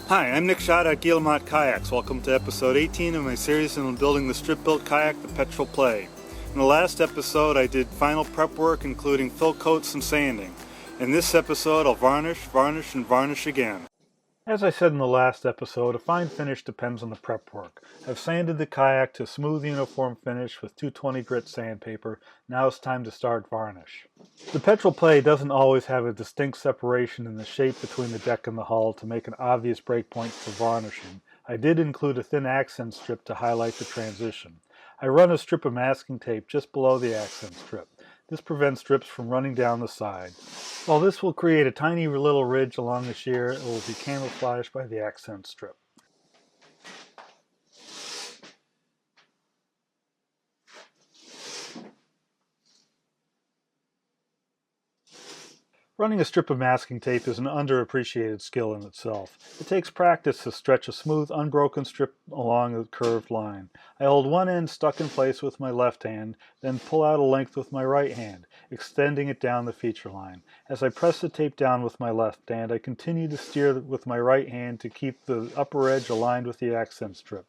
Hi, I'm Nick Schade at Kayaks. Welcome to episode 18 of my series on building the strip-built kayak, the Petrol Play. In the last episode, I did final prep work, including fill coats and sanding. In this episode, I'll varnish, and varnish again. As I said in the last episode, a fine finish depends on the prep work. I've sanded the kayak to a smooth, uniform finish with 220 grit sandpaper. Now it's time to start varnish. The Petrol Play doesn't always have a distinct separation in the shape between the deck and the hull to make an obvious breakpoint for varnishing. I did include a thin accent strip to highlight the transition. I run a strip of masking tape just below the accent strip. This prevents drips from running down the side. While this will create a tiny little ridge along the shear, it will be camouflaged by the accent strip. Running a strip of masking tape is an underappreciated skill in itself. It takes practice to stretch a smooth, unbroken strip along a curved line. I hold one end stuck in place with my left hand, then pull out a length with my right hand, extending it down the feature line. As I press the tape down with my left hand, I continue to steer with my right hand to keep the upper edge aligned with the accent strip.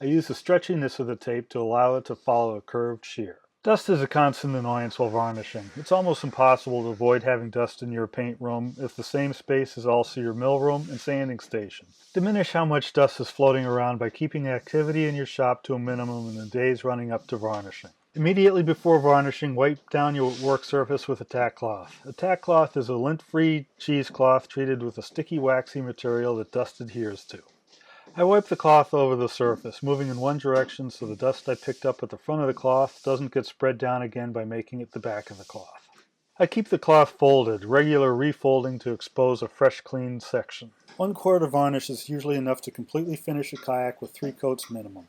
I use the stretchiness of the tape to allow it to follow a curved shear. Dust is a constant annoyance while varnishing. It's almost impossible to avoid having dust in your paint room if the same space is also your mill room and sanding station. Diminish how much dust is floating around by keeping activity in your shop to a minimum in the days running up to varnishing. Immediately before varnishing, wipe down your work surface with a tack cloth. A tack cloth is a lint-free cheesecloth treated with a sticky waxy material that dust adheres to. I wipe the cloth over the surface, moving in one direction so the dust I picked up at the front of the cloth doesn't get spread down again by making it the back of the cloth. I keep the cloth folded, regular refolding to expose a fresh, clean section. 1 quart of varnish is usually enough to completely finish a kayak with 3 coats minimum.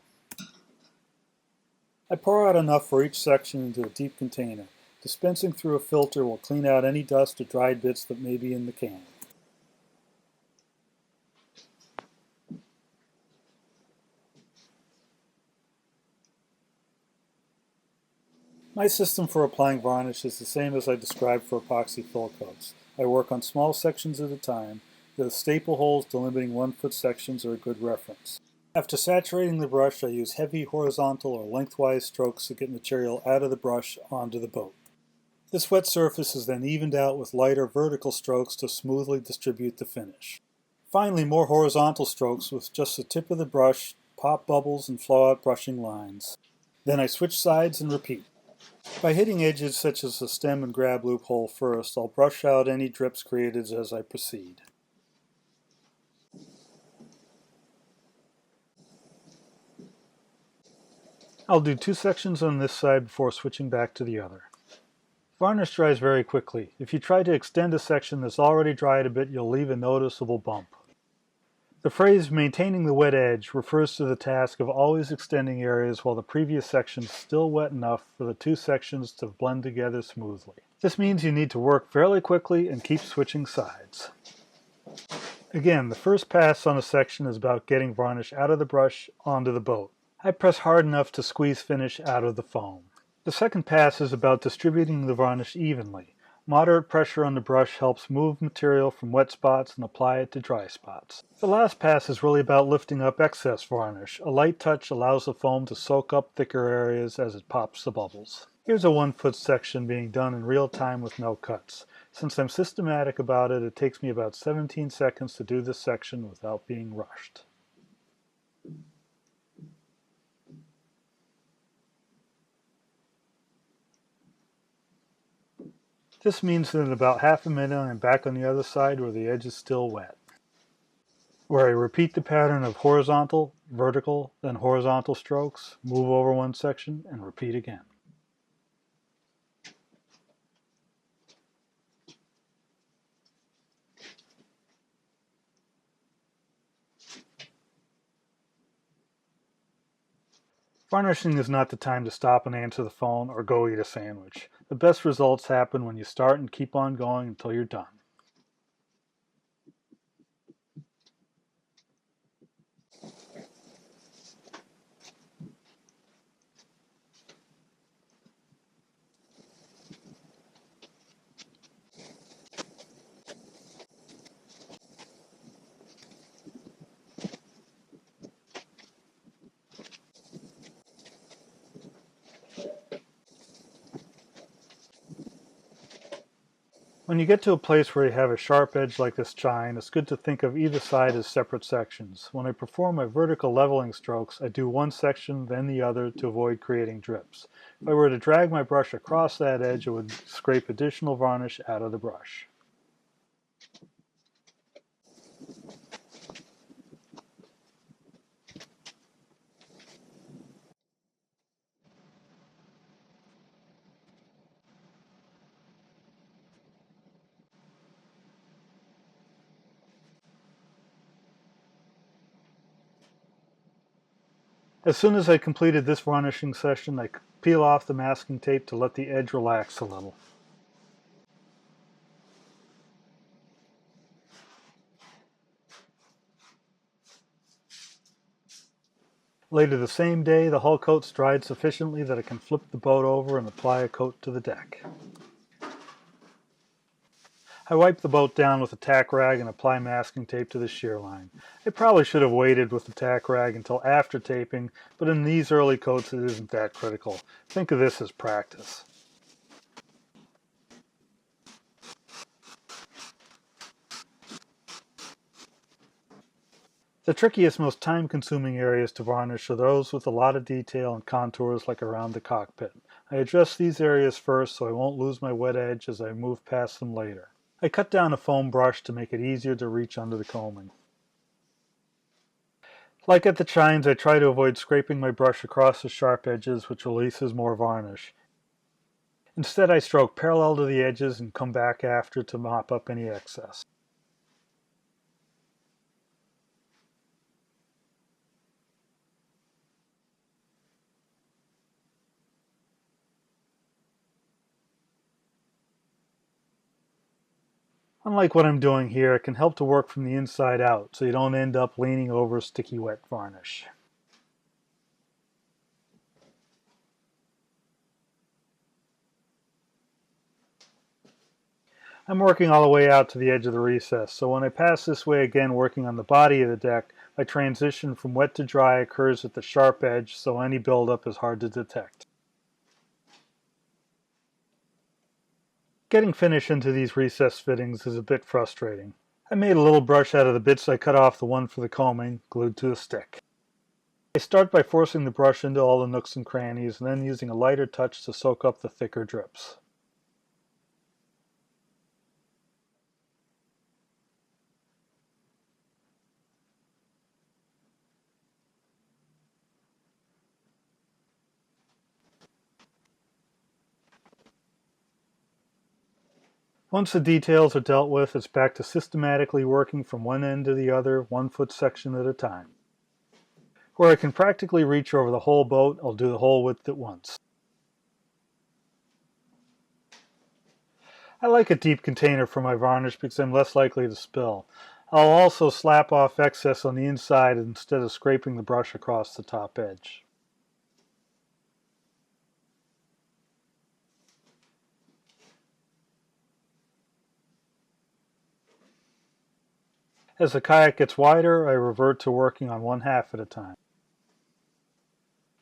I pour out enough for each section into a deep container. Dispensing through a filter will clean out any dust or dried bits that may be in the can. My system for applying varnish is the same as I described for epoxy fill coats. I work on small sections at a time. The staple holes delimiting 1-foot sections are a good reference. After saturating the brush, I use heavy horizontal or lengthwise strokes to get material out of the brush onto the boat. This wet surface is then evened out with lighter vertical strokes to smoothly distribute the finish. Finally, more horizontal strokes with just the tip of the brush, pop bubbles and flow out brushing lines. Then I switch sides and repeat. By hitting edges such as the stem and grab loophole first, I'll brush out any drips created as I proceed. I'll do 2 sections on this side before switching back to the other. Varnish dries very quickly. If you try to extend a section that's already dried a bit, you'll leave a noticeable bump. The phrase maintaining the wet edge refers to the task of always extending areas while the previous section is still wet enough for the 2 sections to blend together smoothly. This means you need to work fairly quickly and keep switching sides. Again, the first pass on a section is about getting varnish out of the brush onto the boat. I press hard enough to squeeze finish out of the foam. The second pass is about distributing the varnish evenly. Moderate pressure on the brush helps move material from wet spots and apply it to dry spots. The last pass is really about lifting up excess varnish. A light touch allows the foam to soak up thicker areas as it pops the bubbles. Here's a 1-foot section being done in real time with no cuts. Since I'm systematic about it, it takes me about 17 seconds to do this section without being rushed. This means that in about half a minute I'm back on the other side where the edge is still wet, where I repeat the pattern of horizontal, vertical, then horizontal strokes, move over one section, and repeat again. Varnishing is not the time to stop and answer the phone or go eat a sandwich. The best results happen when you start and keep on going until you're done. When you get to a place where you have a sharp edge like this chine, it's good to think of either side as separate sections. When I perform my vertical leveling strokes, I do one section, then the other to avoid creating drips. If I were to drag my brush across that edge, it would scrape additional varnish out of the brush. As soon as I completed this varnishing session, I peel off the masking tape to let the edge relax a little. Later the same day, the hull coat's dried sufficiently that I can flip the boat over and apply a coat to the deck. I wipe the boat down with a tack rag and apply masking tape to the shear line. I probably should have waited with the tack rag until after taping, but in these early coats it isn't that critical. Think of this as practice. The trickiest, most time-consuming areas to varnish are those with a lot of detail and contours like around the cockpit. I address these areas first so I won't lose my wet edge as I move past them later. I cut down a foam brush to make it easier to reach under the combing. Like at the chines, I try to avoid scraping my brush across the sharp edges, which releases more varnish. Instead, I stroke parallel to the edges and come back after to mop up any excess. Unlike what I'm doing here, it can help to work from the inside out so you don't end up leaning over sticky wet varnish. I'm working all the way out to the edge of the recess, so when I pass this way again working on the body of the deck, my transition from wet to dry occurs at the sharp edge, so any buildup is hard to detect. Getting finish into these recess fittings is a bit frustrating. I made a little brush out of the bits I cut off the one for the combing, glued to a stick. I start by forcing the brush into all the nooks and crannies, and then using a lighter touch to soak up the thicker drips. Once the details are dealt with, it's back to systematically working from one end to the other, 1 foot section at a time. Where I can practically reach over the whole boat, I'll do the whole width at once. I like a deep container for my varnish because I'm less likely to spill. I'll also slap off excess on the inside instead of scraping the brush across the top edge. As the kayak gets wider, I revert to working on 1/2 at a time.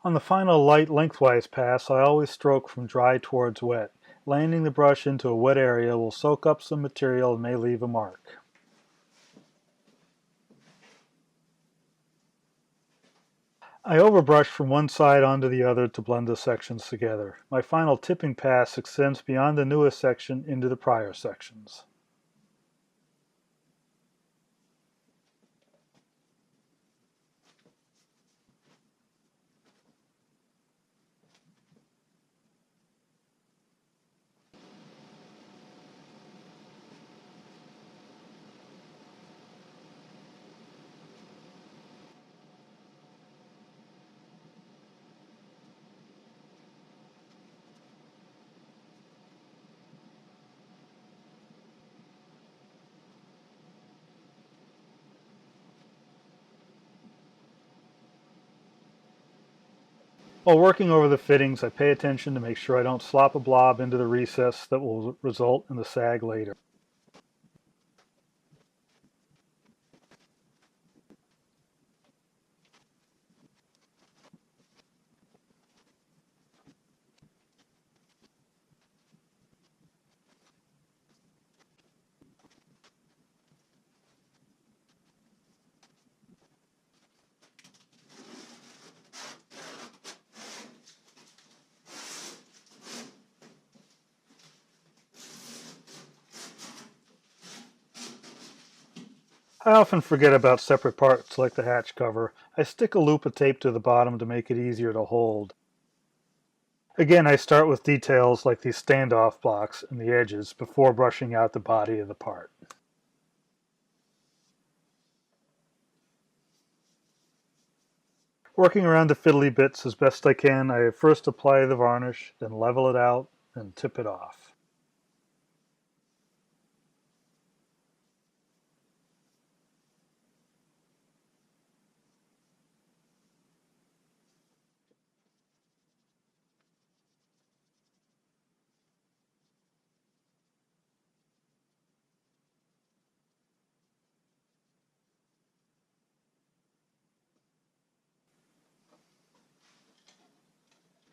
On the final light lengthwise pass, I always stroke from dry towards wet. Landing the brush into a wet area will soak up some material and may leave a mark. I overbrush from one side onto the other to blend the sections together. My final tipping pass extends beyond the newest section into the prior sections. While working over the fittings, I pay attention to make sure I don't slop a blob into the recess that will result in the sag later. I often forget about separate parts like the hatch cover. I stick a loop of tape to the bottom to make it easier to hold. Again, I start with details like these standoff blocks and the edges before brushing out the body of the part. Working around the fiddly bits as best I can, I first apply the varnish, then level it out, and tip it off.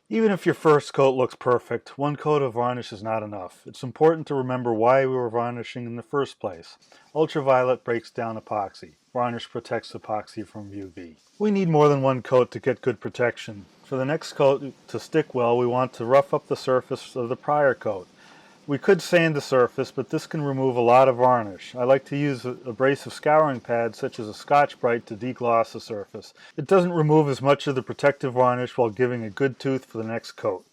Even if your first coat looks perfect, one coat of varnish is not enough. It's important to remember why we were varnishing in the first place. Ultraviolet breaks down epoxy. Varnish protects epoxy from UV. We need more than one coat to get good protection. For the next coat to stick well, we want to rough up the surface of the prior coat. We could sand the surface, but this can remove a lot of varnish. I like to use abrasive scouring pads such as a Scotch-Brite to degloss the surface. It doesn't remove as much of the protective varnish while giving a good tooth for the next coat.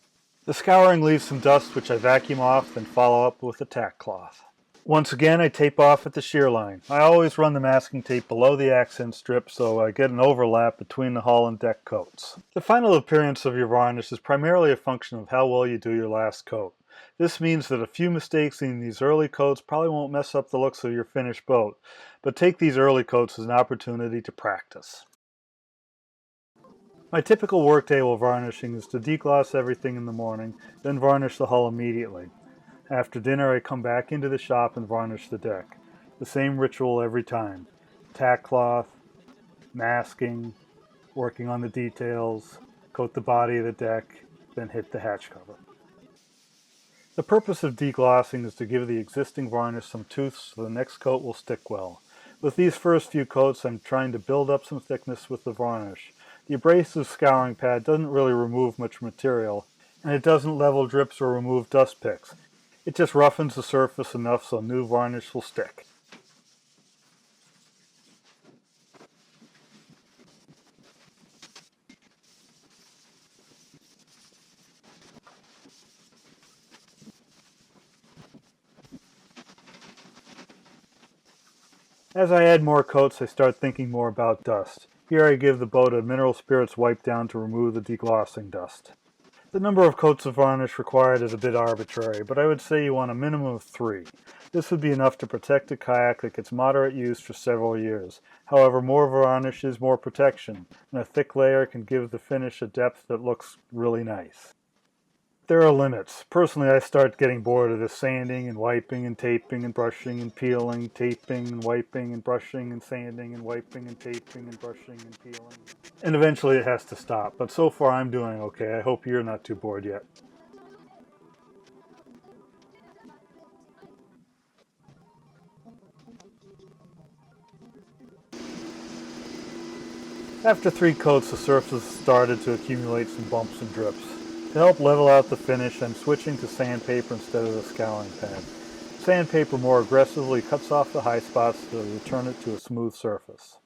The scouring leaves some dust which I vacuum off, then follow up with a tack cloth. Once again, I tape off at the shear line. I always run the masking tape below the accent strip so I get an overlap between the hull and deck coats. The final appearance of your varnish is primarily a function of how well you do your last coat. This means that a few mistakes in these early coats probably won't mess up the looks of your finished boat, but take these early coats as an opportunity to practice. My typical workday while varnishing is to degloss everything in the morning, then varnish the hull immediately. After dinner I come back into the shop and varnish the deck. The same ritual every time. Tack cloth, masking, working on the details, coat the body of the deck, then hit the hatch cover. The purpose of deglossing is to give the existing varnish some tooth so the next coat will stick well. With these first few coats I'm trying to build up some thickness with the varnish. The abrasive scouring pad doesn't really remove much material, and it doesn't level drips or remove dust picks. It just roughens the surface enough so new varnish will stick. As I add more coats, I start thinking more about dust. Here I give the boat a mineral spirits wipe down to remove the deglossing dust. The number of coats of varnish required is a bit arbitrary, but I would say you want a minimum of 3. This would be enough to protect a kayak that gets moderate use for several years. However, more varnish is more protection, and a thick layer can give the finish a depth that looks really nice. There are limits. Personally, I start getting bored of this sanding and wiping and taping and brushing and peeling, taping and wiping and brushing and sanding and wiping and taping and brushing and peeling. And eventually it has to stop, but so far I'm doing okay. I hope you're not too bored yet. After 3 coats, the surface started to accumulate some bumps and drips. To help level out the finish, I'm switching to sandpaper instead of the scouring pad. Sandpaper more aggressively cuts off the high spots to return it to a smooth surface.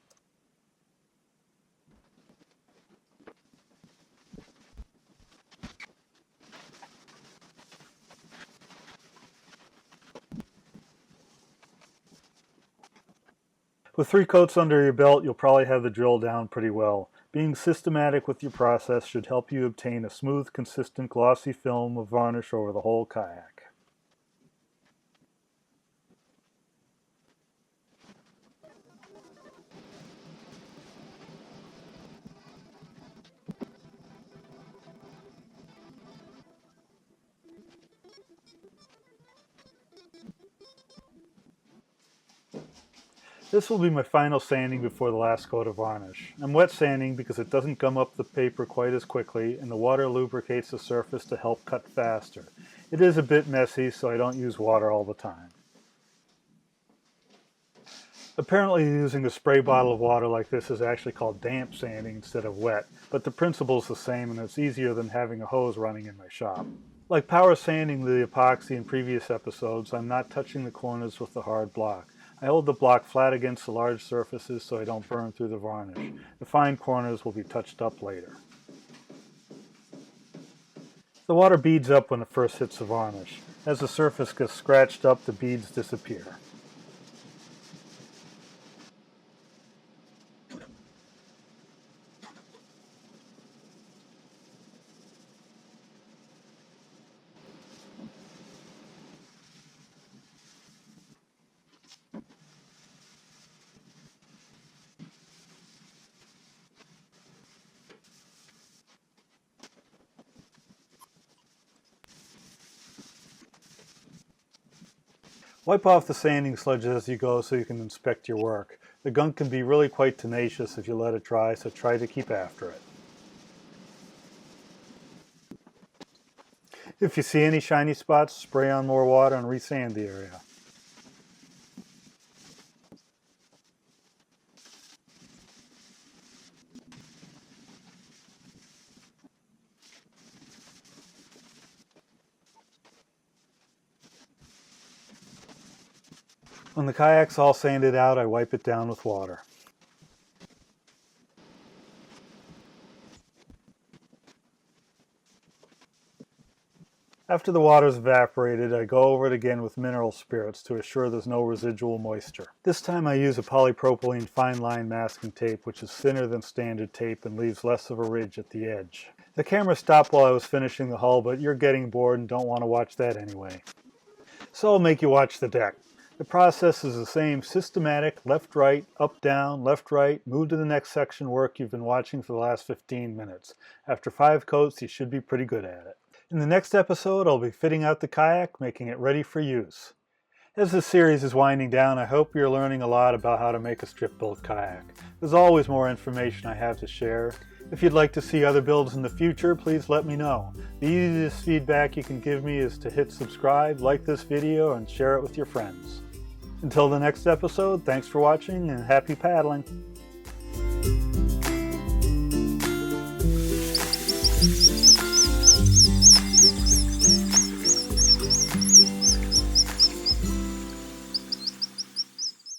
With 3 coats under your belt, you'll probably have the drill down pretty well. Being systematic with your process should help you obtain a smooth, consistent, glossy film of varnish over the whole kayak. This will be my final sanding before the last coat of varnish. I'm wet sanding because it doesn't gum up the paper quite as quickly and the water lubricates the surface to help cut faster. It is a bit messy, so I don't use water all the time. Apparently using a spray bottle of water like this is actually called damp sanding instead of wet, but the principle is the same and it's easier than having a hose running in my shop. Like power sanding the epoxy in previous episodes, I'm not touching the corners with the hard block. I hold the block flat against the large surfaces so I don't burn through the varnish. The fine corners will be touched up later. The water beads up when it first hits the varnish. As the surface gets scratched up, the beads disappear. Wipe off the sanding sludge as you go so you can inspect your work. The gunk can be really quite tenacious if you let it dry, so try to keep after it. If you see any shiny spots, spray on more water and resand the area. When the kayak's all sanded out, I wipe it down with water. After the water's evaporated, I go over it again with mineral spirits to assure there's no residual moisture. This time I use a polypropylene fine line masking tape, which is thinner than standard tape and leaves less of a ridge at the edge. The camera stopped while I was finishing the hull, but you're getting bored and don't want to watch that anyway. So I'll make you watch the deck. The process is the same systematic left-right, up-down, left-right, move to the next section work you've been watching for the last 15 minutes. After 5 coats, you should be pretty good at it. In the next episode, I'll be fitting out the kayak, making it ready for use. As this series is winding down, I hope you're learning a lot about how to make a strip-built kayak. There's always more information I have to share. If you'd like to see other builds in the future, please let me know. The easiest feedback you can give me is to hit subscribe, like this video, and share it with your friends. Until the next episode, thanks for watching and happy paddling!